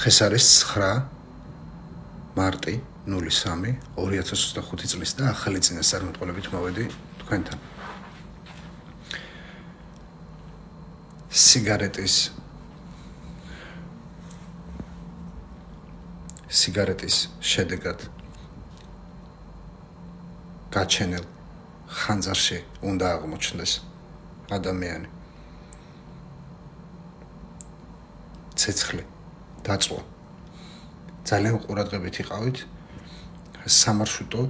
დღეს არის 9 მარტი 03 2025 წლის და ახალი წინასწარმეტყველებით მოვედი თქვენთან. სიგარეტის შედეგად გაჩენილ ხანძარში უნდა აღმოჩნდეს ადამიანი. ცეცხლი დაწვა. ძალიან ყურადღებით იყავით სამარშრუტო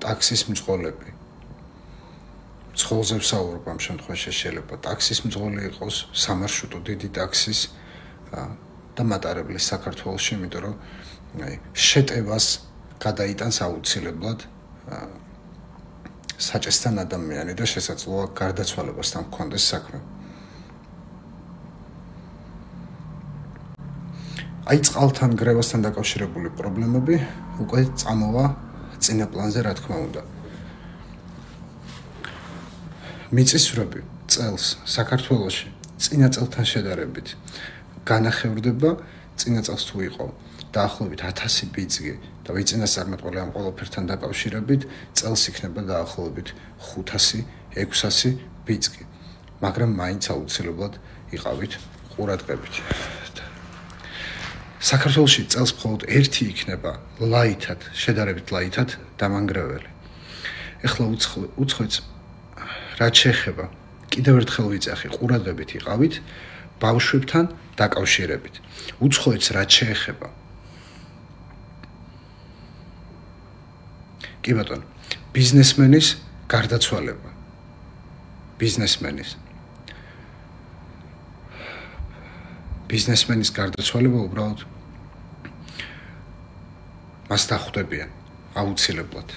ტაქსის მძღოლები. მძღოლზე ვსაუბრობ ამ შემთხვევაში შეიძლება ტაქსის მძღოლი იყოს, სამარშრუტო დიდი ტაქსის და მატარებლის საქართველოში, იმიტომ რომ შეტევას გადაიტანს აუცილებლად საჭესთან ადამიანი და შესაძლოა გარდაცვალებასთან მქონდეს საქმე. აი წყალთან გრევასთან დაკავშირებული პრობლემები უკვე წამოვა წინა პლანზე, რა თქმა უნდა. მიწისძვრები წელს საქართველოში წინა წელთან შედარებით განახევრდება. წინა წელს თუ იყო დაახლოებით 1000 ბიძგი და ვიწინასწარმეტყველი ამ ყველაფერთან დაკავშირებით წელს იქნება დაახლოებით 500-600 ბიძგი, მაგრამ მაინც აუცილებლად იყავით ყურადღებით. საქართველოში წელს მხოლოდ ერთი იქნება ლაითად, შედარებით ლაითად დამანგრეველი. ეხლა უცხოეთს რაც შეეხება, კიდევ ერთხელ ვიწახი, ყურადღებით იყავით ბავშვებთან დაკავშირებით. უცხოეთს რაც შეეხება, კი ბატონო, ბიზნესმენის გარდაცვალება. ბიზნესმენის გარდაცვალება უბრალოდ მას დახვდებიან აუცილებლად.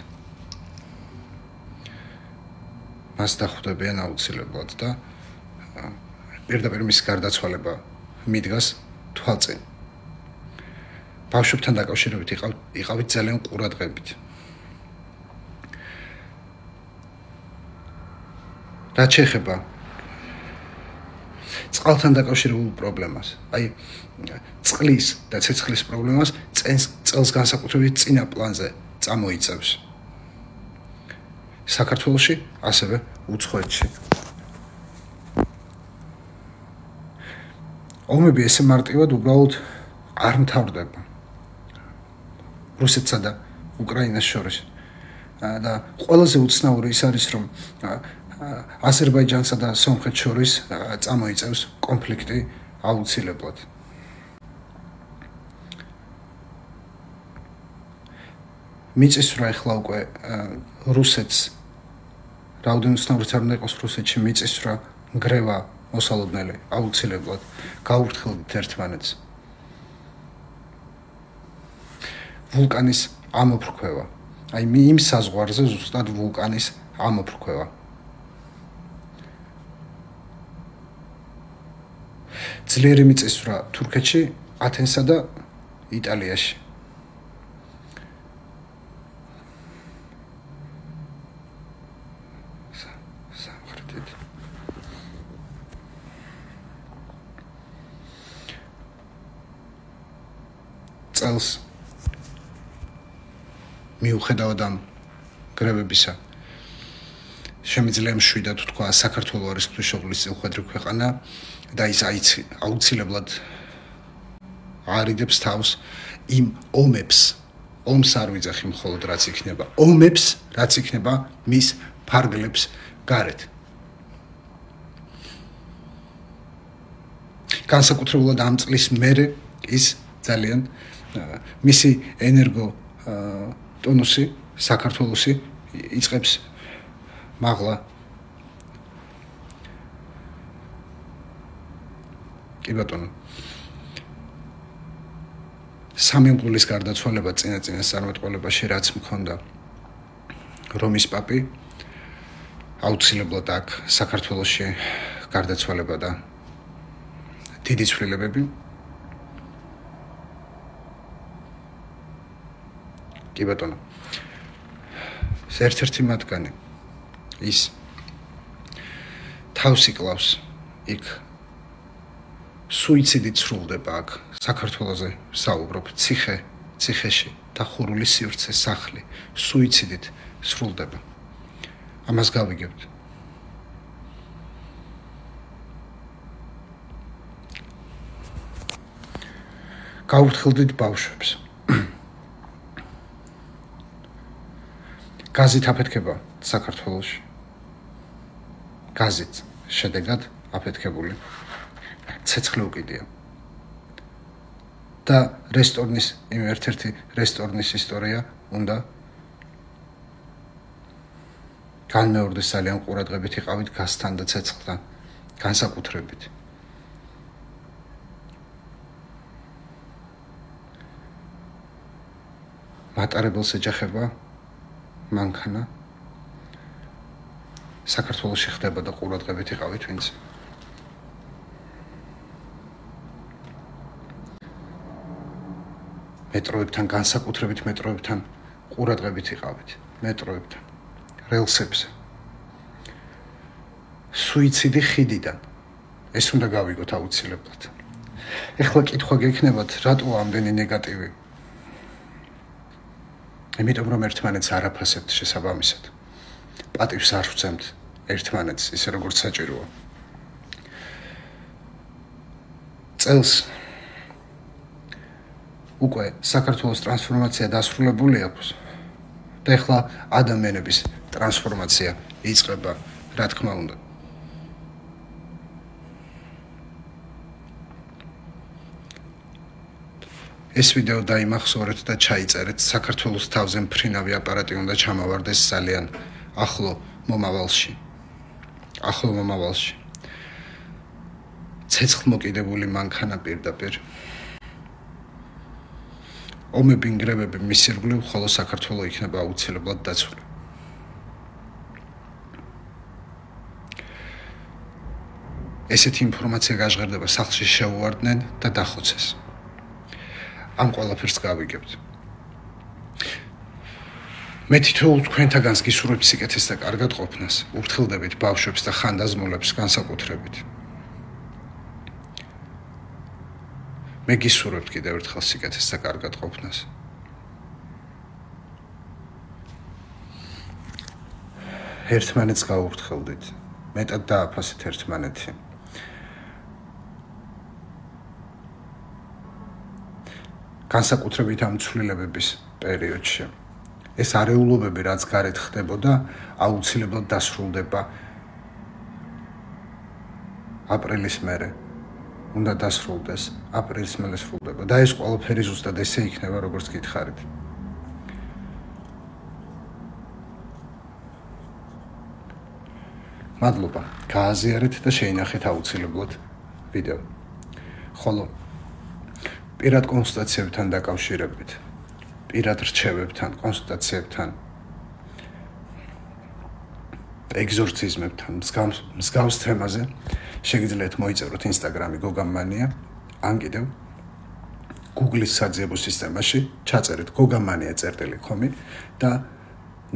და პირდაპირ მის გარდაცვალება მიდგას თვალწინ. ბავშვებთან დაკავშირებით იყავით ძალიან ყურადღებით. რაც შეეხება წყალთან დაკავშირებულ პრობლემას, აი წყლის და ცეცხლის პრობლემას წელს განსაკუთრებით წინა პლანზე წამოიწევს. საქართველოში, ასევე უცხოეთში. ომები ესე მარტივად უბრალოდ არ მთავრდება. რუსეთსა და უკრაინას შორის. და ყველაზე უცნაური ის არის, რომ აზერბაიჯანსა და სომხეთს შორის წამოიწევს კონფლიქტი აუცილებლად. მიწისძვრა ახლა უკვე რუსეთს რაოდენობით უცნაურიც არ უნდა იყოს რუსეთში მიწისძვრა, გრევა მოსალოდნელი აუცილებლად გაურთხელდით ერთმანეთს. ვულკანის ამოფრქვევა. აი იმ საზღვარზე ზუსტად ვულკანის ამოფრქვევა. ძლიერი მიწისძვრა თურქეთში, ათენსა და იტალიაში. წელს მიუხედავად ამ გრევებისა შემიძლია მშვიდად თქვა საქართველო არის ღვთისმშობლის წილხვედრი ქვეყანა და ის აუცილებლად არიდებს თავს იმ ომს არ ვიძახი მხოლოდ რაც იქნება ომებს რაც იქნება მის ფარგლებს გარეთ. განსაკუთრებულად ამ წლის მერე ის ძალიან მისი ენერგო ტონუსი საქართველოსი იწყებს მაღლა. კი ბატონო. სამი მღვდლის გარდაცვალება წინასწარმეტყველებაში რაც მქონდა რომის პაპი აუცილებლად აქ საქართველოში გარდაცვალება და დიდი ცვლილებები. კი ბატონო. ერთ-ერთი მათგანი ის თავს იკლავს იქ სუიციდით სრულდება აქ საქართველოზე საუბრობ ციხეში დახურული სივრცე სახლი სუიციდით სრულდება ამას გავიგებთ გავუთხილდით ბავშვებს გაზით აფეთქება საქართველოში გაზით შედეგად აფეთქებული ცეცხლი უკიდია და რესტორნის ერთ-ერთი რესტორნის ისტორია უნდა განმეორდეს ძალიან ყურადღებით იყავით გაზთან და ცეცხლთან განსაკუთრებით მატარებელს ეჯახება მანქანა საქართველოში ხდება და ყურადღებით იყავით ვინც მეტროებთან განსაკუთრებით მეტროებთან ყურადღებით იყავით მეტროებთან რელსებზე სუიციდი ხიდიდან ეს უნდა გავიგოთ აუცილებლად ეხლა კითხვა გექნებათ რატო ამდენი ნეგატივი იმიტომ რომ ერთმანეთს არ აფასებთ შესაბამისად პატივს არ ვცემთ ერთმანეთს ისე როგორც საჭიროა წელს უკვე საქართველოს ტრანსფორმაცია დასრულებული აქვს და ეხლა ადამიანების ტრანსფორმაცია იწყება რა თქმა უნდა ეს ვიდეო დაიმახსოვრეთ და ჩაიწერეთ საქართველოს თავზე მფრინავი აპარატი უნდა ჩამავარდეს ძალიან ახლო მომავალში ცეცხლმოკიდებული მანქანა პირდაპირ ომები ინგრევები მის ირგვლივ ხოლო საქართველო იქნება აუცილებლად დაცული ესეთი ინფორმაცია გაჟღერდება სახლში შეუვარდნენ და დახოცეს ამ ყველაფერს გავიგებთ მე თითოეულ თქვენთაგანს გისურვებ სიკეთეს და კარგად ყოფნას უფრთხილდებით ბავშვებს და ხანდაზმულებს განსაკუთრებით მე გისურვებთ კიდევ ერთხელ სიკეთეს და კარგად ყოფნას ერთმანეთს გავუფრთხილდით მეტად დააფასეთ ერთმანეთი განსაკუთრებით ამ ცვლილებების პერიოდში ეს არეულობები რაც გარეთ ხდებოდა აუცილებლად დასრულდება აპრილის მერე უნდა დასრულდეს აპრილის მერე სრულდება და ეს ყველაფერი ზუსტად ესე იქნება როგორც გითხარით მადლობა გააზიარეთ და შეინახეთ აუცილებლად ვიდეო ხოლო პირად კონსულტაციებთან დაკავშირებით პირად რჩევებთან კონსულტაციებთან ეგზორციზმებთან მსგავს თემაზე შეგიძლიათ მოიწეროთ ინსტაგრამი გოგამანია ან კიდევ Google-ის საძიებო სისტემაში ჩაწერეთ gogomania.com და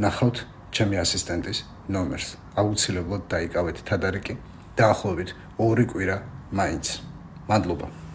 ნახავთ ჩემი ასისტენტის ნომერს აუცილებლად დაიკავეთ თადარიკი დაახლოებით 2 კვირა მაინც მადლობა